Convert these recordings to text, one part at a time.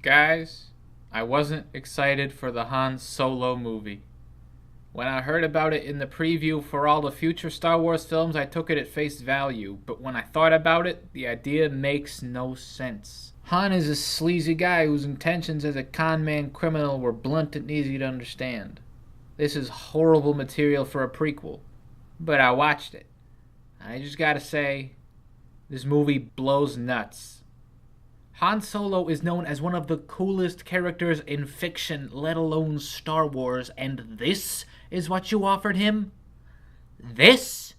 Guys, I wasn't excited for the Han Solo movie. When I heard about it in the preview for all the future Star Wars films, I took it at face value, but when I thought about it, the idea makes no sense. Han is a sleazy guy whose intentions as a con man criminal were blunt and easy to understand. This is horrible material for a prequel, but I watched it. I just gotta say, this movie blows nuts. Han Solo is known as one of the coolest characters in fiction, let alone Star Wars, and this is what you offered him? This?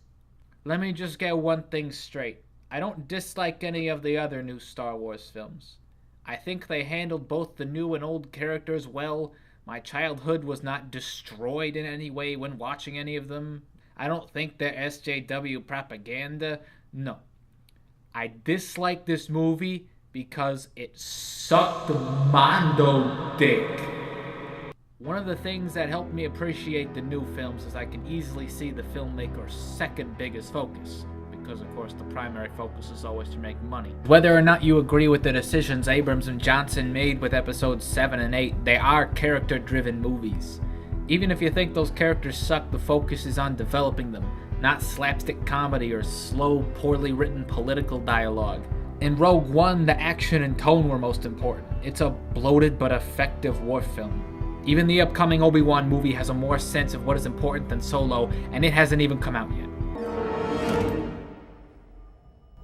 Let me just get one thing straight. I don't dislike any of the other new Star Wars films. I think they handled both the new and old characters well. My childhood was not destroyed in any way when watching any of them. I don't think they're SJW propaganda. No. I dislike this movie because it sucked Mando dick. One of the things that helped me appreciate the new films is I can easily see the filmmaker's second biggest focus, because of course the primary focus is always to make money. Whether or not you agree with the decisions Abrams and Johnson made with episodes 7 and 8, they are character-driven movies. Even if you think those characters suck, the focus is on developing them, not slapstick comedy or slow, poorly written political dialogue. In Rogue One, the action and tone were most important. It's a bloated but effective war film. Even the upcoming Obi-Wan movie has a more sense of what is important than Solo, and it hasn't even come out yet.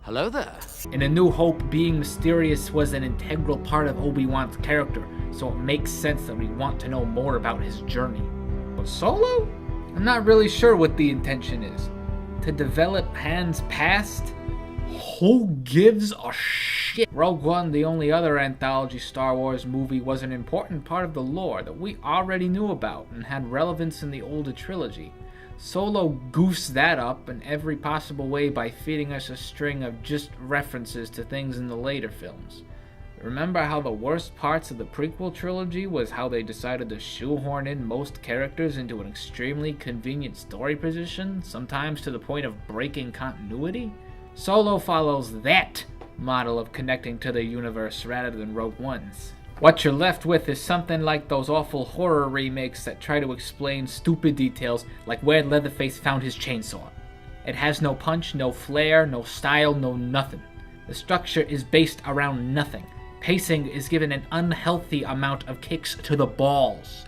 Hello there. In A New Hope, being mysterious was an integral part of Obi-Wan's character, so it makes sense that we want to know more about his journey. But Solo? I'm not really sure what the intention is. To develop Han's past? Who gives a shit? Rogue One, the only other anthology Star Wars movie, was an important part of the lore that we already knew about and had relevance in the older trilogy. Solo goosed that up in every possible way by feeding us a string of just references to things in the later films. Remember how the worst parts of the prequel trilogy was how they decided to shoehorn in most characters into an extremely convenient story position, sometimes to the point of breaking continuity? Solo follows that model of connecting to the universe rather than Rogue One's. What you're left with is something like those awful horror remakes that try to explain stupid details like where Leatherface found his chainsaw. It has no punch, no flair, no style, no nothing. The structure is based around nothing. Pacing is given an unhealthy amount of kicks to the balls.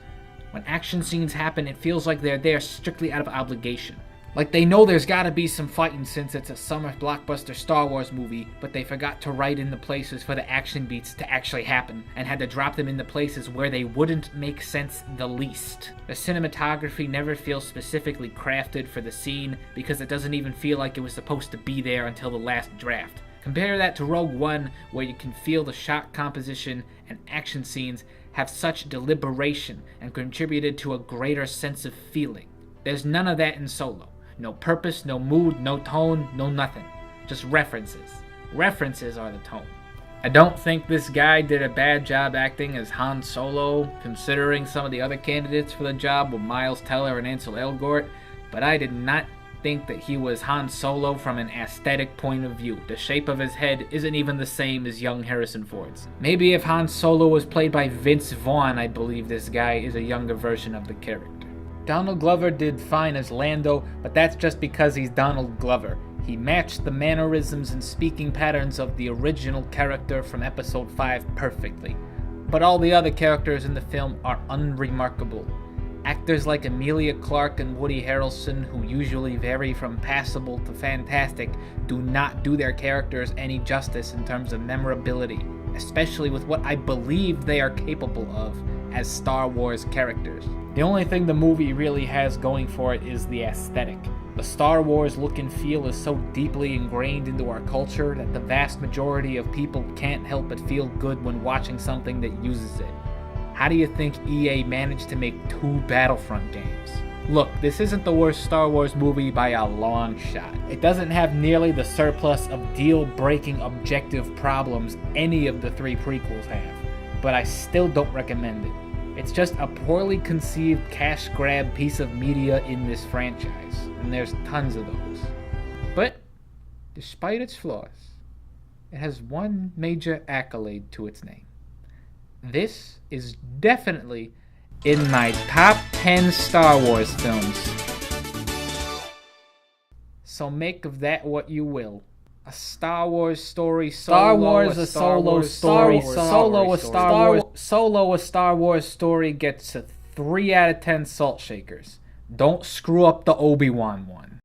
When action scenes happen, it feels like they're there strictly out of obligation. Like they know there's gotta be some fighting since it's a summer blockbuster Star Wars movie, but they forgot to write in the places for the action beats to actually happen, and had to drop them in the places where they wouldn't make sense the least. The cinematography never feels specifically crafted for the scene, because it doesn't even feel like it was supposed to be there until the last draft. Compare that to Rogue One, where you can feel the shot composition and action scenes have such deliberation and contributed to a greater sense of feeling. There's none of that in Solo. No purpose, no mood, no tone, no nothing. Just references. References are the tone. I don't think this guy did a bad job acting as Han Solo, considering some of the other candidates for the job were Miles Teller and Ansel Elgort, but I did not think that he was Han Solo from an aesthetic point of view. The shape of his head isn't even the same as young Harrison Ford's. Maybe if Han Solo was played by Vince Vaughn, I'd believe this guy is a younger version of the character. Donald Glover did fine as Lando, but that's just because he's Donald Glover. He matched the mannerisms and speaking patterns of the original character from Episode 5 perfectly. But all the other characters in the film are unremarkable. Actors like Emilia Clarke and Woody Harrelson, who usually vary from passable to fantastic, do not do their characters any justice in terms of memorability, especially with what I believe they are capable of as Star Wars characters. The only thing the movie really has going for it is the aesthetic. The Star Wars look and feel is so deeply ingrained into our culture that the vast majority of people can't help but feel good when watching something that uses it. How do you think EA managed to make 2 Battlefront games? Look, this isn't the worst Star Wars movie by a long shot. It doesn't have nearly the surplus of deal-breaking objective problems any of the 3 prequels have, but I still don't recommend it. It's just a poorly conceived cash grab piece of media in this franchise, and there's tons of those. But, despite its flaws, it has one major accolade to its name. this is definitely in my top 10 Star Wars films. So make of that what you will. A Star Wars story, Star Wars, a solo story, Solo, a Star Wars story gets a 3 out of 10 salt shakers. Don't screw up the Obi-Wan one.